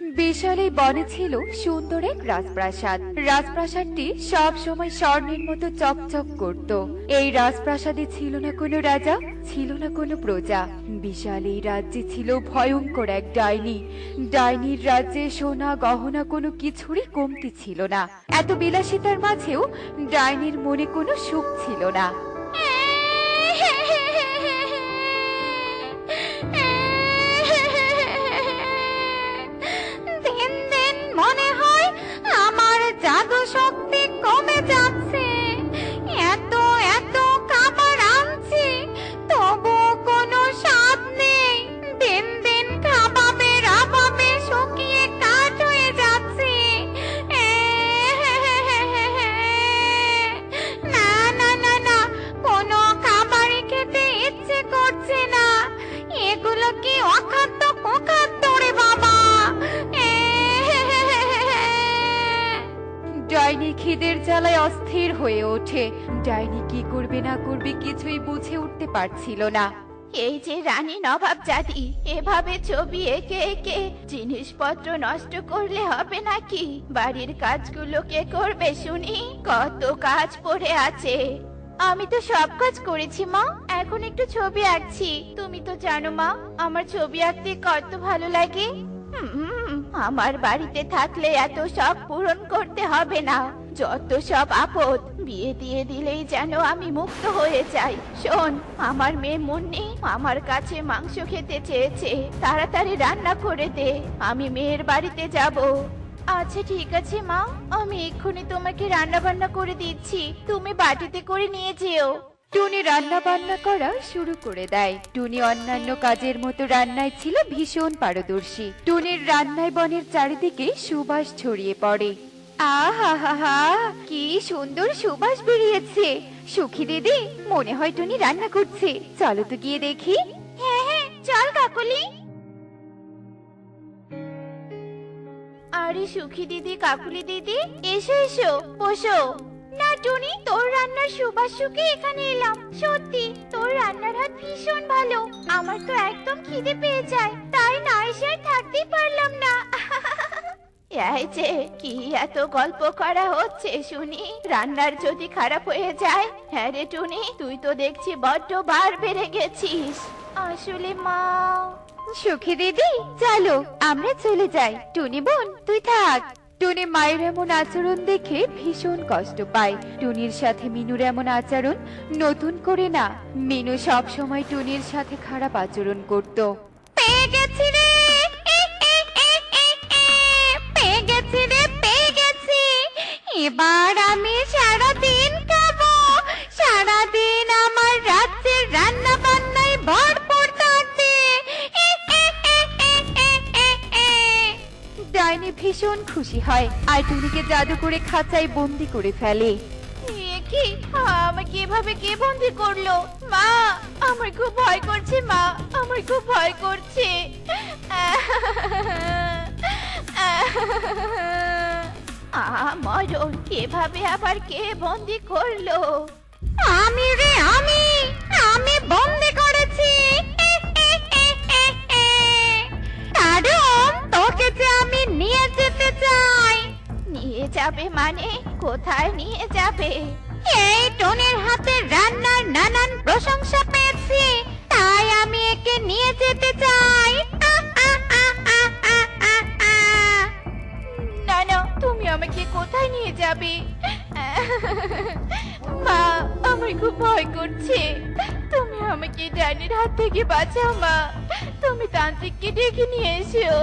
বিশাল এই বনে ছিল সুন্দর এক রাজপ্রাসাদ। রাজপ্রাসাদটি সব সময় স্বর্ণের মতো চকচক করত। এই রাজপ্রাসাদে ছিল না কোনো রাজা, ছিল না কোনো প্রজা। বিশাল এই রাজ্যে ছিল ভয়ঙ্কর এক ডাইনি। ডাইনির রাজ্যে সোনা গহনা কোনো কিছুরই কমতি ছিল না। এত বিলাসিতার মাঝেও ডাইনির মনে কোনো সুখ ছিল না। দিন দিন মনে হয় আমার জাদু শক্তি কমে যাচ্ছে। এত এত খাবার আনছি, তবু কোনো স্বাদ নেই। দিন দিন খাবারের অভাবে শুকিয়ে কাঠ হয়ে যাচ্ছে। না না না না, কোনো খাবারই খেতে ইচ্ছে করছে না। এগুলো কি অখাদ্য কুখাদ্য রে বাবা। ডাইনি খিদের জ্বালায় অস্থির হয়ে ওঠে। ডাইনি কি করবে না করবে কিছুই বুঝে উঠতে পারছিল না। এই যে রানী নবাবজাদি, এভাবে ছবি এঁকে এঁকে জিনিসপত্র নষ্ট করলে হবে নাকি? বাড়ির কাজগুলো কে করবে শুনি? কত কাজ পড়ে আছে। আমি তো সব কাজ করেছি মা, এখন একটু ছবি আঁকছি। তুমি তো জানো মা, আমার ছবি আঁকতে কত ভালো লাগে। আমার বাড়িতে থাকলে এত শখ পূরণ করতে হবে না। যত সব আপদ বিয়ে দিয়ে দিলেই যেন আমি মুক্ত হয়ে যাই। শোন, আমার মেয়ে মুন্নি আমার কাছে মাংস খেতে চেয়েছে, তাড়াতাড়ি রান্না করে দে, আমি মেয়ের বাড়িতে যাব। আচ্ছা ঠিক আছে মা, আমি এক্ষুনি তোমাকে রান্না বান্না করে দিচ্ছি, তুমি বাটিতে করে নিয়ে যেও। টুনি রান্না বান্না করা শুরু করে দেয়। টুনি অন্যান্য কাজের মতো রান্নায় ছিল ভীষণ পারদর্শী। টুনির রান্নায় বনের চারিদিকে সুবাস ছড়িয়ে পড়ে। আহা হা হা, কি সুন্দর সুবাস বেরিয়েছে। সুখী দিদি, মনে হয় টুনি রান্না করছে, চলো তো গিয়ে দেখি। হ্যাঁ হ্যাঁ, চল কাকলি। আরে সুখী দিদি, কাকুলি দিদি, এসো এসো, বসো। না টুনি, তোর রান্নার সুবাস শুকে এখানে এলাম। সত্যি তোর রান্নার হাত ভীষণ ভালো। আমার তো একদম খিদে পেয়ে যায়, তাই না এসে আর থাকতেই পারলাম না। এই যে কি এত গল্প করা হচ্ছে শুনি? রান্নার যদি খারাপ হয়ে যায়? হ্যাঁ রে টুনি, তুই তো দেখছি বড্ড বার বেড়ে গেছিস। আসলে মা। সুখী দিদি, চলো আমরা চলে যাই। টুনি বোন, তুই থাক। টুনি মায়ের এমন আচরণ দেখে ভীষণ কষ্ট পায়। টুনির সাথে মিনুর এমন আচরণ নতুন করে না। মিনু সব সময় টুনির সাথে খারাপ আচরণ করত। পেয়ে গেছি রে, পেয়ে গেছি রে, পেয়ে গেছি। এবার আমি সারাদিন খাবো। সারাদিন আমার রাজ্যের রান্না বান্নায় ভরপুর থাকবে। ডাইনি ভীষণ খুশি হয় আর টুনিকে জাদু করে খাঁচায় বন্দি করে ফেলে। এ কি, আমাকে এভাবে কে বন্দি করলো? মা, আমার খুব ভয় করছে মা, আমার খুব ভয় করছে। মরণ, এভাবে আবার কে বন্দি করলো? আমি রে, আমি বন্দি করেছি। কারণ তোকে যে আমি নিয়ে যেতে চাই। নিয়ে যাবে মানে? কোথায় নিয়ে যাবে? এই টনির হাতে রান্নার নানান প্রশংসা পেয়েছি, তাই আমি একে নিয়ে যেতে চাই। না না, তুমি আমাকে কোথায় নিয়ে যাবে? মা, আমার খুব ভয় করছে। তুমি আমাকে ডাইনির হাত থেকে বাঁচাও মা। তুমি তান্ত্রিককে ডেকে নিয়ে এসো।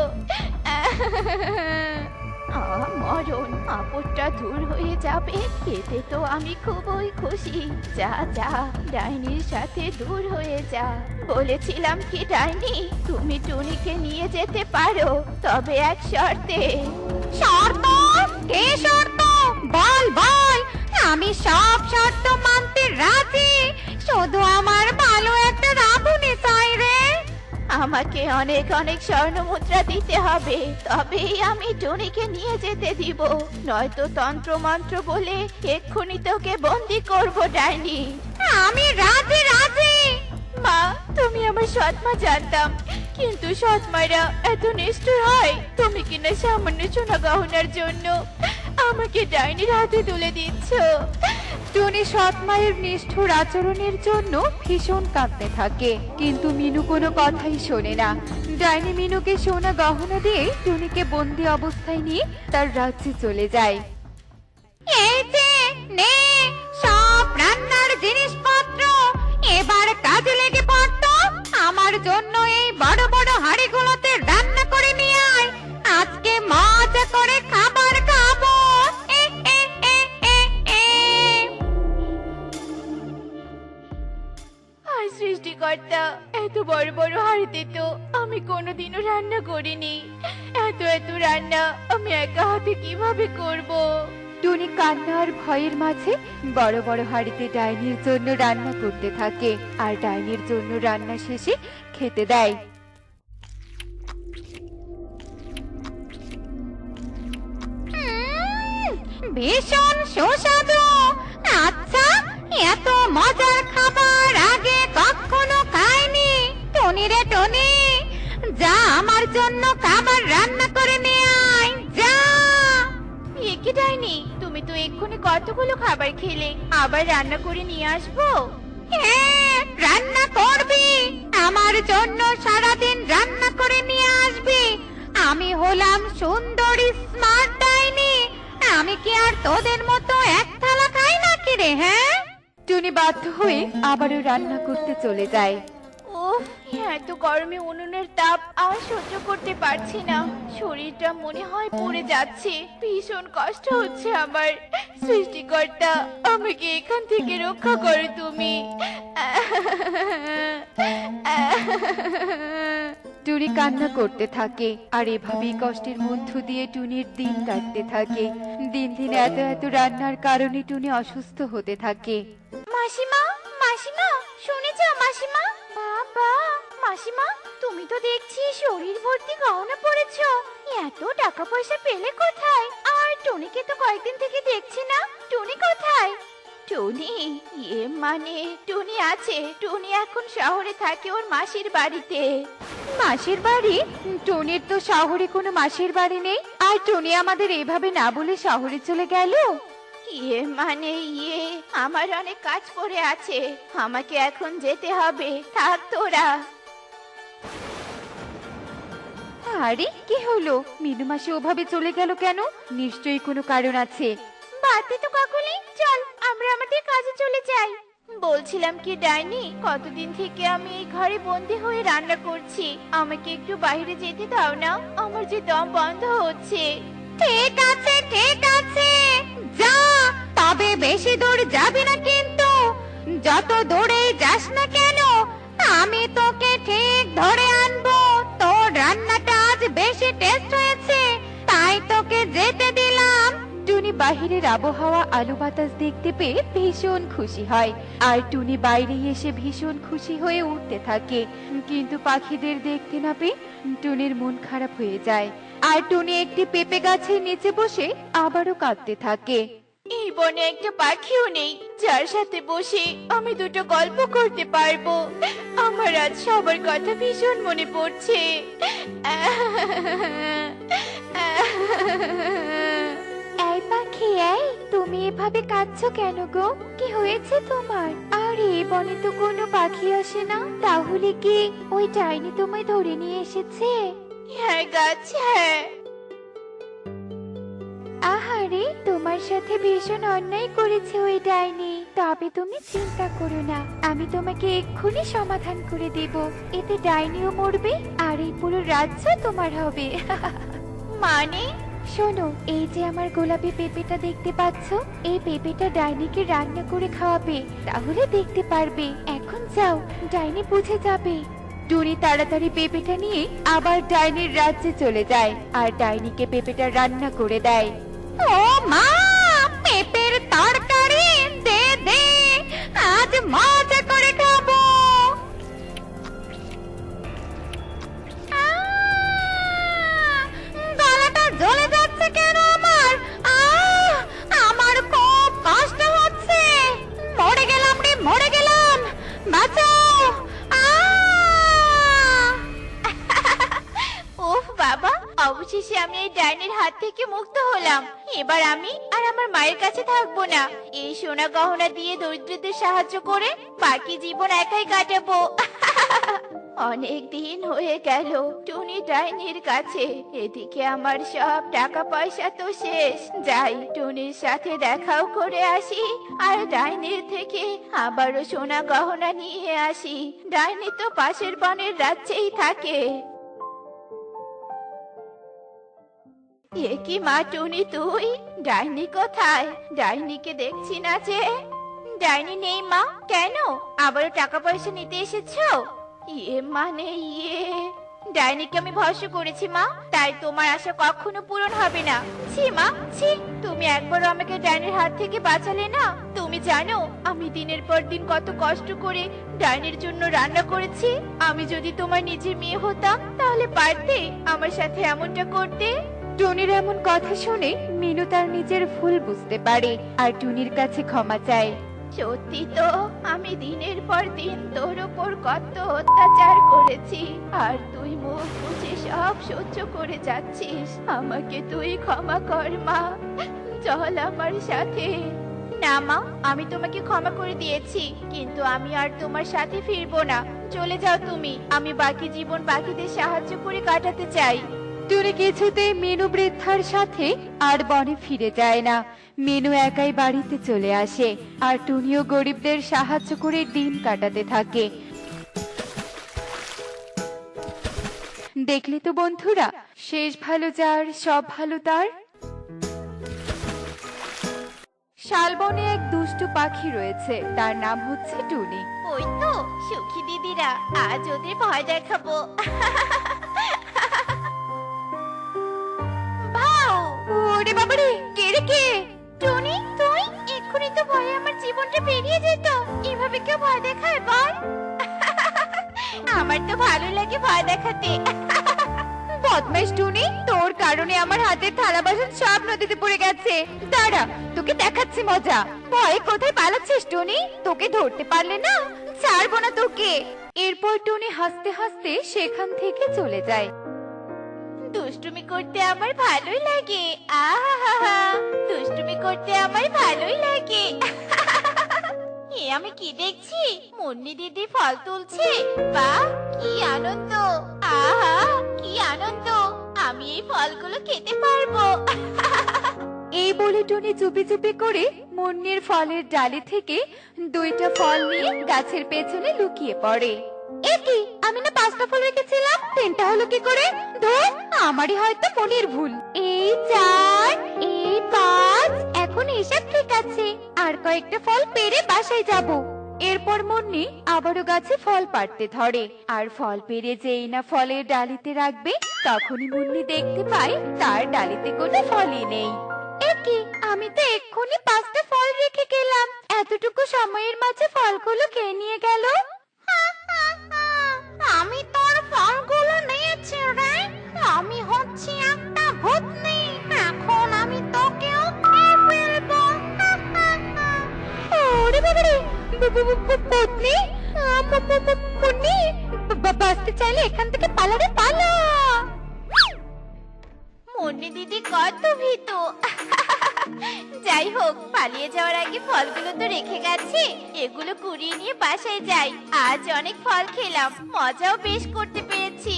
মরণ, আপদটা দূর হয়ে যাবে, এতে তো আমি খুবই খুশি। যা যা, ডাইনির সাথে দূর হয়ে যা। বলেছিলাম কি ডাইনি, তুমি টুনিকে নিয়ে যেতে পারো, তবে এক শর্তে। শর্ত? কে শর্ত? বল বল, আমি সব শর্ত মানতে রাজি। শুধু আমার ভালো একটা রাঁধুনি চাই রে। আমাকে অনেক অনেক স্বর্ণ মুদ্রা দিতে হবে, তবেই আমি টুনিকে নিয়ে যেতে দিব। নয়তো তন্ত্র মন্ত্র বলে এক্ষুনি তোকে বন্দি করব ডাইনি। আমি রাজি রাজি। মা, তুমি আমার সৎ মা জানতাম, কিন্তু সৎ মায়েরা এত নিষ্ঠুর হয়? তুমি কিনা সামান্য সোনা গহনার জন্য আমাকে ডাইনির হাতে তুলে দিচ্ছ। টুনি সৎ মায়ের নিষ্ঠুর আচরণের জন্য ভীষণ কাঁদতে থাকে, কিন্তু মিনু কোনো কথাই শোনে না। ডাইনি মিনুকে সোনা গহনা দিয়ে টুনিকে বন্দি অবস্থায় নিয়ে তার রাজ্যে চলে যায়। এই যে নে সব রান্নার জিনিসপত্র, এবার কাজে লেগে পড়তো। আমার জন্য এই বড় বড় হাঁড়িগুলোতে রান্না করে নিয়ে আয়, আজকে মজা করে খাবার খাবো। এ, এ, এ, এ, এ। হায় সৃষ্টিকর্তা, এত বড় বড় হাঁড়িতে তো আমি কোনোদিনও রান্না করিনি। এত এত রান্না আমি একা হাতে কিভাবে করব? টুনি কান্না আর ভয়ের মাঝে বড় বড় হাঁড়িতে ডাইনির জন্য রান্না করতে থাকে, আর ডাইনির জন্য রান্না শেষে খেতে দেয়। ভীষণ সুস্বাদু। আচ্ছা, এত মজার খাবার আগে কখনো খাইনি। টনি রে টনি, যা আমার জন্য খাবার রান্না করে নিয়ে আয়, যা। এ কি ডাইনি, তুমি তো এক্ষুনি কতগুলো খাবার খেলে, আবার রান্না করে নিয়ে আসবো? হ্যাঁ, রান্না করবি, আমার জন্য সারাদিন রান্না করে নিয়ে আসবি। আমি হলাম সুন্দরী স্মার্ট ডাইনি, আমি কি আর তোদের মতো এক থালা খাই নাকি রে? হ্যাঁ, টুনি বাধ্য হয়ে আবারও রান্না করতে চলে যায়। উফ, এত গরমে উনুনের তাপ আর সহ্য করতে পারছি না। শরীরটা মনে হয় পড়ে যাচ্ছে, ভীষণ কষ্ট হচ্ছে আমার। সৃষ্টিকর্তা, আমাকে এখান থেকে রক্ষা করো তুমি। টুনি কান্না করতে থাকে, আর এভাবেই কষ্টের মধ্য দিয়ে টুনির দিন কাটতে থাকে। দিন দিন এত এত রান্নার কারণে টুনি অসুস্থ হতে থাকে। মাসিমা, মাসিমা, শুনেছ মাসিমা? বাবা, মাসিমা, তুমি তো দেখছি শরীর ভর্তি গহনা পরেছো। এত টাকা পয়সা পেলে কোথায়? আর টুনিকে তো কয়েকদিন থেকে দেখছি না, টুনি কোথায়? টুনি, মানে টুনি আছে। টুনি এখন শহরে থাকে ওর মাসির বাড়িতে। মাসির বাড়ি? টুনির তো শহরে কোনো মাসির বাড়ি নেই, আর টুনি আমাদের এভাবে না বলে শহরে চলে গেল। মানে আমার অনেক কাজ পড়ে আছে, আমাকে এখন যেতে হবে। থাক তোরা। আরে কি হলো, মিনু মাসি ওভাবে চলে গেল কেন? নিশ্চয়ই কোনো কারণ আছে। বাদে তো কাকুলি, চল আমরা আমাদের কাজে চলে যাই। বলছিলাম কি ডাইনি, কতদিন থেকে আমি এই ঘরে বন্দি হয়ে রান্না করছি, আমাকে একটু বাইরে যেতে দাও না, আমার যে দম বন্ধ হচ্ছে। ঠিক আছে ঠিক আছে, যা, তবে বেশি দূর যাবি না কিন্তু। যত দূরে যাস না কেন, আমি তোকে ঠিক ধরে আনবো। তোর রান্নাটা আজ বেশি টেস্ট হয়েছে, তাই তোকে যেতে দিলাম। টুনি বাহিরের আবহাওয়া আলো বাতাস দেখতে পেয়ে ভীষণ খুশি হয়, আর টুনি বাইরে এসে ভীষণ খুশি হয়ে উঠতে থাকে। কিন্তু পাখিদের দেখতে না পেয়ে টুনির মন খারাপ হয়ে যায়, আর টুনি একটি পেঁপে গাছের নিচে বসে আবারও কাঁদতে থাকে। এই বনে একটা পাখিও নেই যার সাথে বসে আমি দুটো গল্প করতে পারবো। আমার আজ সবার কথা ভীষণ মনে পড়ছে। এই পাখি, এই তুমি এভাবে কাঁদছো কেন গো? কি হয়েছে তোমার? আর এই বনে তো কোনো পাখি আসে না, তাহলে কি ওই ডাইনি তোমায় ধরে নিয়ে এসেছে? হ্যাঁ গাছ, হ্যাঁ। আহারে, তোমার সাথে ভীষণ অন্যায় করেছে ওই ডাইনি। তবে তুমি চিন্তা করো না, আমি তোমাকে এক্ষুনি সমাধান করে দেব। এতে ডাইনিও মরবে, আর এই পুরো রাজ্য তোমার হবে। মানে? শোনো, এই যে আমার গোলাপি পেঁপেটা দেখতে পাচ্ছো, এই পেঁপেটা ডাইনিকে রান্না করে খাওয়াবে, তাহলে দেখতে পারবে। এখন যাও, ডাইনি বুঝে যাবে। টুনি তাড়াতাড়ি পেঁপেটা নিয়ে আবার ডাইনির রাজ্যে চলে যায়, আর ডাইনিকে পেঁপেটা রান্না করে দেয়। ও মা, পেঁপের তরকারি দে দে, আজ মজা করে খাবো। গলাটা জ্বলে যাচ্ছে কেন আমার? আমার খুব কষ্ট হচ্ছে। মরে গেলাম রে, মরে গেলাম, বাঁচাও। অবশেষে আমি এই ডাইনির হাত থেকে মুক্ত হলাম। এবার আমি আর আমার মায়ের কাছে থাকবো না। এই সোনা গহনা দিয়ে দরিদ্রদের সাহায্য করে বাকি জীবন একাই কাটাবো। অনেক দিন হয়ে গেল টুনি ডাইনির কাছে। এদিকে আমার সব টাকা পয়সা তো শেষ। যাই টুনির সাথে দেখাও করে আসি, আর ডাইনির থেকে আবারও সোনা গহনা নিয়ে আসি। ডাইনি তো পাশের বনের রাজ্যেই থাকে। এ কি মা টুনি, তুই? ডাইনি কোথায়? ডাইনিকে দেখছি না যে। ডাইনি নেই মা। কেন, আবারও টাকা পয়সা নিতে এসেছো? ডাইনিকে আমি ভরসা করেছি মা, তাই তোমার আশা কখনো পূরণ হবে না। ছি মা, ছি, তুমি একবার আমাকে ডাইনির হাত থেকে বাঁচালে না। তুমি জানো আমি দিনের পর দিন কত কষ্ট করে ডাইনির জন্য রান্না করেছি। আমি যদি তোমার নিজের মেয়ে হতাম তাহলে পারতে আমার সাথে এমনটা করতে? টুনির এমন কথা শুনে মিনু তার নিজের ভুল বুঝতে পারে আর টুনির কাছে ক্ষমা চায়। সত্যি তো, আমি দিনের পর দিন তোর উপর কত অত্যাচার করেছি, আর তুই মুখ বুজে সব সহ্য করে যাচ্ছিস। আমাকে তুই ক্ষমা কর মা, চল আমার সাথে। না মা, আমি তোমাকে ক্ষমা করে দিয়েছি, কিন্তু আমি আর তোমার সাথে ফিরবো না। চলে যাও তুমি, আমি বাকি জীবন পাখিদের সাহায্য করে কাটাতে চাই। টুনি কিছুতেই মিনু বৃদ্ধার সাথে আর বনে ফিরে যায় না। মিনু একাই বাড়িতে চলে আসে আর টুনিও গরিবদের সাহায্য করে দিন কাটাতে থাকে। দেখলে তো বন্ধুরা, শেষ ভালো যার সব ভালো তার। শালবনে এক দুষ্টু পাখি রয়েছে, তার নাম হচ্ছে টুনি। ওই তো সুখী দিদিরা, আজ ওদের ভয় দেখাবো। ওরে বাবারে, কে রে কে? টুনি, তুই? এক্ষুনি তো ভয়ে আমার জীবনটা বেরিয়ে যেত। এভাবে কেউ ভয় দেখায় বল? আমার তো ভালো লাগে ভয় দেখাতে। বদমাইশ টুনি, তোর কারণে আমার হাতের থালা বাসন সব নদীতে পড়ে গেছে। দাঁড়া, তোকে দেখাচ্ছি মজা। ভয়ে কোথায় পালাচ্ছিস টুনি? তোকে ধরতে পারলে না, ছাড়বো না তোকে। এরপর টুনি হাসতে হাসতে সেখান থেকে চলে যায়। দুষ্টুমি করতে আমার ভালোই লাগে। আহা, দুষ্টুমি করতে আমার ভালোই লাগে। এ আমি কি দেখছি? মুন্নি দিদি ফল তুলছে। বাহ, কি আনন্দ! আহা, কি আনন্দ! আমি এই ফলগুলো খেতে পারবো। এই বলে টুনি চুপি চুপি করে মুন্নির ফলের ডালি থেকে দুইটা ফল নিয়ে গাছের পেছনে লুকিয়ে পড়ে। এ কি, আমি না 5টা ফল রেখেছিলাম, 3টা হলো কি করে? ধর, আমারই হয়তো মনের ভুল। এই 4, এই 5, এখন এসব ঠিক আছে। আর কয়েকটা ফল পেড়ে বাসায় যাব। এরপর মুন্নি আবারও গাছে ফল পাড়তে ধরে, আর ফল পেড়ে যেই না ফলের ডালিতে রাখবে, তখনই মুন্নি দেখতে পায় তার ডালিতে কোনো ফলই নেই। এ কি, আমি তো এক্ষুনি 5টা ফল রেখে গেলাম, এতটুকু সময়ের মাঝে ফলগুলো খেয়ে নিয়ে গেল। আমি তোর ফলগুলো নিয়েছি রে। আমি হচ্ছি একটা ভূতনি, এখন আমি তোকেও খেয়ে ফেলবো। ওরে বাবারে, ভূতনি? মুন্নি, বাঁচতে চাইলে এখান থেকে পালা রে, পালা। মুন্নি দিদি কত ভীতু। যাই হোক, পালিয়ে যাওয়ার আগে ফলগুলো তো রেখে গেছে, এগুলো কুড়িয়ে নিয়ে বাসায় যাই। আজ অনেক ফল খেলাম, মজাও বেশ করতে পেরেছি।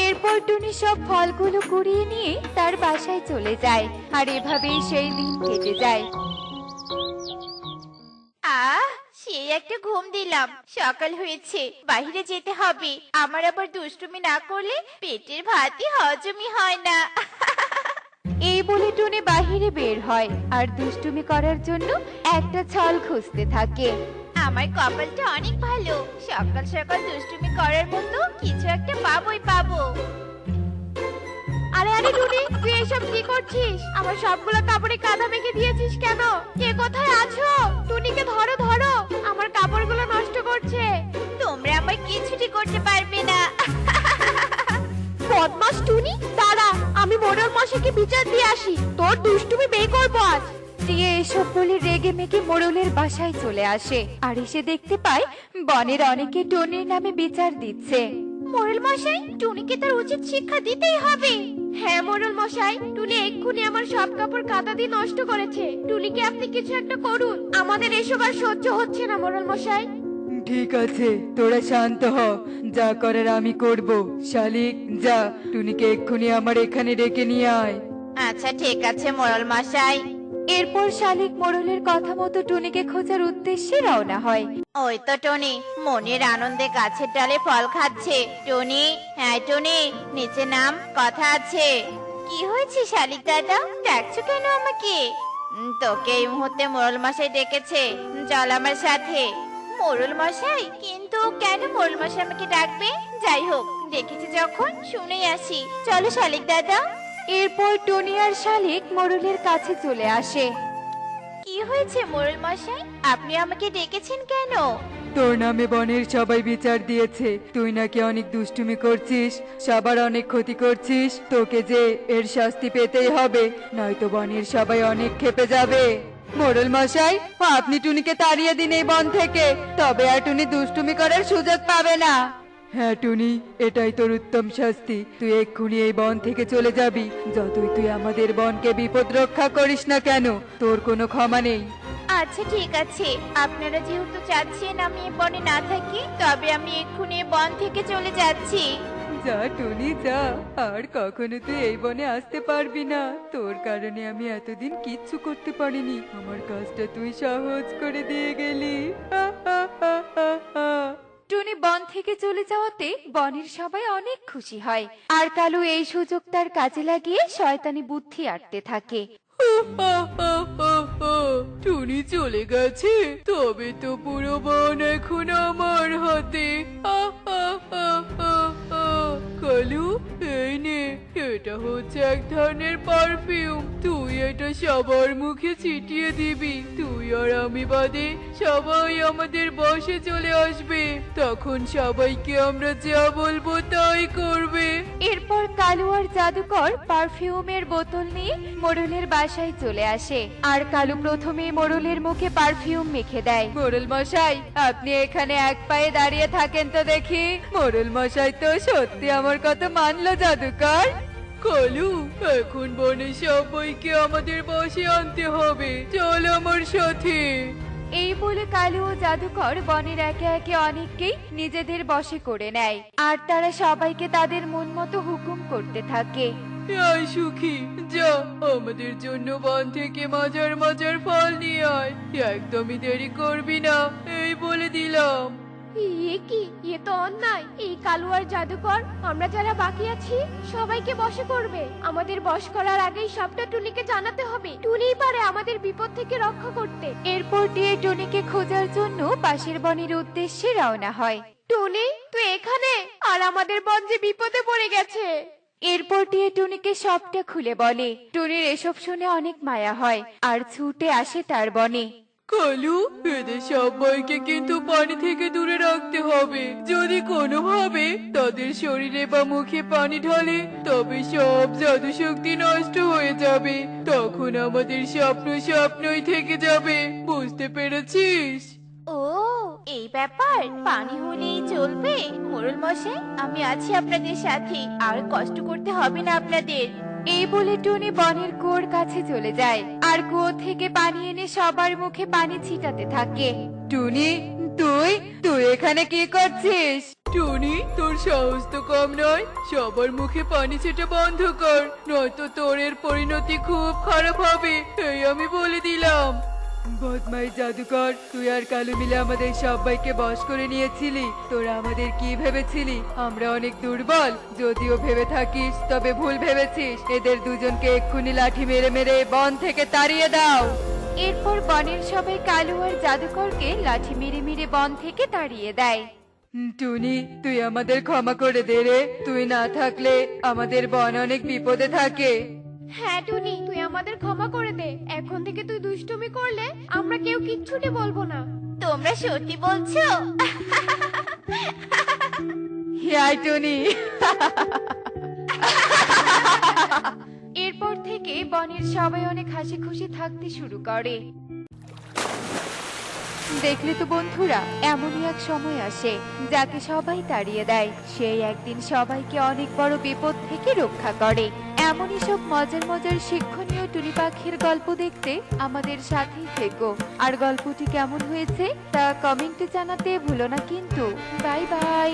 এরপর টুনি সব ফলগুলো কুড়িয়ে নিয়ে তার বাসায় চলে যায়, আর এভাবেই সেই দিন কেটে যায়। সেই একটা ঘুম দিলাম, সকাল হয়েছে, বাইরে যেতে হবে। আমার আবার দুষ্টুমি না করলে পেটের ভাতই হজমই হয় না। এই বলে টুনি বাহিরে বের হয় আর দুষ্টুমি করার জন্য একটা ছল খুঁজতে থাকে। আমার কপালটা অনেক ভালো, সকাল সকাল দুষ্টুমি করার মতো কিছু একটা পাবোই পাবো। আরে আরে টুনি, তুই এসব কি করছিস? আমার সবগুলো কাপড়ে কাদা মেখে দিয়েছিস কেন? কে কোথায় আছো? টুনিকে ধরো ধরো, আমার কাপড়গুলো নষ্ট করছে। তোমরা আমার কিছুটি করতে পারবে না। বদমাস টুনি, দাঁড়া, আমি মোড়ল মশাইকে বিচার দিয়ে আসি, তোর দুষ্টুমি বের করবো আজ। দিয়ে এসব বলে রেগে মেগে মোড়লের বাসায় চলে আসে, আর এসে দেখতে পায় বনের অনেকে টুনির নামে বিচার দিচ্ছে। মোড়ল মশাই, টুনিকে তার উচিত শিক্ষা দিতেই হবে। হ্যাঁ মোড়ল মশাই, টুনি এক্ষুনি আমার সব কাপড় কাদা দিয়ে নষ্ট করেছে। টুনিকে আপনি কিছু একটা করুন, আমাদের এসব আর সহ্য হচ্ছে না মোড়ল মশাই। ঠিক আছে, তোরা শান্ত হ, যা করার আমি করব। শালিক, যা টুনিকে এক্ষুনি আমার এখানে ডেকে নিয়ে আয়। আচ্ছা ঠিক আছে মোড়ল মশাই। এরপর শালিক মোড়লের কথা মতো টুনিকে খোঁজার উদ্দেশ্যে রওনা হয়। ওই তো টনি মনের আনন্দে গাছের ডালে ফল খাচ্ছে। টনি, হ্যাঁ টনি, নিচে নাম, কথা আছে। কি হয়েছে শালিক দাদা, ডাকছো কেন আমাকে? তোকে এই মুহূর্তে মোড়ল মশাই ডেকেছে, চল আমার সাথে। মোড়ল মশাই? কিন্তু কেন মোড়ল মশাই আমাকে ডাকবে? যাই হোক, ডেকেছে যখন শুনেই আসি, চলো শালিক দাদা। এরপর টুনি আর শালিক মোড়লের কাছে চলে আসে। কি হয়েছে মোড়ল মশাই, আপনি আমাকে ডেকেছেন কেন? তোর নামে বনের সবাই বিচার দিয়েছে, তুই নাকি অনেক দুষ্টুমি করছিস, সবার অনেক ক্ষতি করছিস। তোকে যে এর শাস্তি পেতেই হবে, নয়তো বনের সবাই অনেক ক্ষেপে যাবে। মোড়ল মশাই, আপনি টুনিকে তাড়িয়ে দিন এই বন থেকে, তবে আর টুনি দুষ্টুমি করার সুযোগ পাবে না। হ্যাঁ টুনি, এটাই তোর উত্তম শাস্তি। তুই এক্ষুনি এই বন থেকে চলে যাবি। যতই তুই আমাদের বনকে বিপদ রক্ষা করিস না কেন, তোর কোনো ক্ষমা নেই। আচ্ছা ঠিক আছে, আপনারা যেহেতু চাচ্ছেন আমি এই বনে না থাকি, তবে আমি এক্ষুনি এই বন থেকে চলে যাচ্ছি। যা টুনি যা, আর কখনো তুই এই বনে আসতে পারবি না। তোর কারণে আমি এতদিন কিচ্ছু করতে পারিনি, আমার কাজটা তুই সহজ করে দিয়ে গেলি। টুনি বন থেকে চলে যাওয়াতে বনের সবাই অনেক খুশি হয়। আর কালু এই সুযোগ তার কাজে লাগিয়ে শয়তানি বুদ্ধি আটতে থাকে। টুনি চলে গেছে, তবে তো পুরো বন এখন আমার হাতে। কালু, এই নে, এটা হচ্ছে এক ধরনের পারফিউম। তুই এটা সবার মুখে ছিটিয়ে দিবি। তুই আর আমি বাদে সবাই আমাদের বসে চলে আসবে, তখন সবাইকে আমরা যা বলবো তাই করবে। এরপর কালু আর জাদুকর পারফিউমের বোতল নিয়ে মোড়লের বাসায় চলে আসে। আর কালু প্রথমে মোড়লের মুখে পারফিউম মেখে দেয়। মোড়ল মশাই, আপনি এখানে এক পায়ে দাঁড়িয়ে থাকেন তো দেখি। মোড়ল মশাই তো সত্যি আমার কথা মানলো জাদুকর। কালু, এখন বনে সবাইকে আমাদের বসে আনতে হবে, চল আমার সাথে। এই বলে কালু ও জাদুকর বনের একে একে অনেককেই নিজেদের বশে করে নেয়। আর তারা সবাইকে তাদের মন মতো হুকুম করতে থাকে। আয় সুখী, যা আমাদের জন্য বন থেকে মজার মজার ফল নিয়ে আয়। একদমই দেরি করবি না, এই বলে দিলাম। এ কি, এ তো অন্যায়। এই কালু আর জাদুকর আমরা যারা বাকি আছি সবাইকে বশে করবে। আমাদের বশ করার আগেই সবটা টুনিকে জানাতে হবে। টুনিই পারে আমাদের বিপদ থেকে রক্ষা করতে। এরপর টিয়ে টুনিকে খোঁজার জন্য পাশের বনের উদ্দেশ্যে রওনা হয়। টুনি, তুই এখানে? আর আমাদের বন যে বিপদে পড়ে গেছে। এরপর টিয়ে টুনিকে সবটা খুলে বলে। টুনির এসব শুনে অনেক মায়া হয় আর ছুটে আসে তার বনে। কালু, এদের সবাইকে কিন্তু পানি থেকে দূরে রাখতে হবে। যদি কোনোভাবে তাদের শরীরে বা মুখে পানি ঢালে, তবে সব জাদু শক্তি নষ্ট হয়ে যাবে। তখন আমাদের স্বপ্ন স্বপ্নই থেকে যাবে, বুঝতে পেরেছিস? ও, এই ব্যাপার। পানি হলেই চলবে? মোড়ল মশাই, আমি আছি আপনাদের সাথে, আর কষ্ট করতে হবে না আপনাদের। এই বলে টুনি বনের কুয়োর কাছে চলে যায় আর কুয়ো থেকে পানি এনে সবার মুখে পানি ছিটাতে থাকে। টুনি, তুই তুই এখানে কি করছিস? টুনি, তোর সাহস তো কম নয়। সবার মুখে পানি ছেটা বন্ধ কর, নয়তো তোর এর পরিণতি খুব খারাপ হবে, এই আমি বলে দিলাম। বদমাই জাদুকর, তুই আর কালু মিলে আমাদের সবাইকে বশ করে নিয়েছিলি। তোরা আমাদের কি ভেবেছিলি আমরা অনেক দুর্বল? যদিও ভেবে থাকিস, তবে ভুল ভেবেছিস। এদের দুজনকে এক্ষুনি লাঠি মেরে মেরে বন থেকে তাড়িয়ে দাও। এরপর বনের সবাই কালু আর জাদুকরকে লাঠি মেরে মেরে বন থেকে তাড়িয়ে দেয়। টুনি, তুই আমাদের ক্ষমা করে দে রে। তুই না থাকলে আমাদের বন অনেক বিপদে থাকে। হ্যাঁ টুনি, তুই আমাদের ক্ষমা করে দে। এখন থেকে তুই দুষ্টুমি করলে আমরা কেউ কিচ্ছুটি বলবো না। তোমরা সত্যি বলছো? হ্যাঁ টুনি। এরপর থেকে বনের সবাই অনেক হাসি খুশি থাকতে শুরু করে। দেখলে তো বন্ধুরা, এমনই এক সময় আসে যাকে সবাই তাড়িয়ে দেয়, সেই একদিন সবাইকে অনেক বড় বিপদ থেকে রক্ষা করে। এমনই সব মজার মজার শিক্ষণীয় টুনি পাখির গল্প দেখতে আমাদের সাথেই থেকো। আর গল্পটি কেমন হয়েছে তা কমেন্টে জানাতে ভুলো না কিন্তু। Bye bye.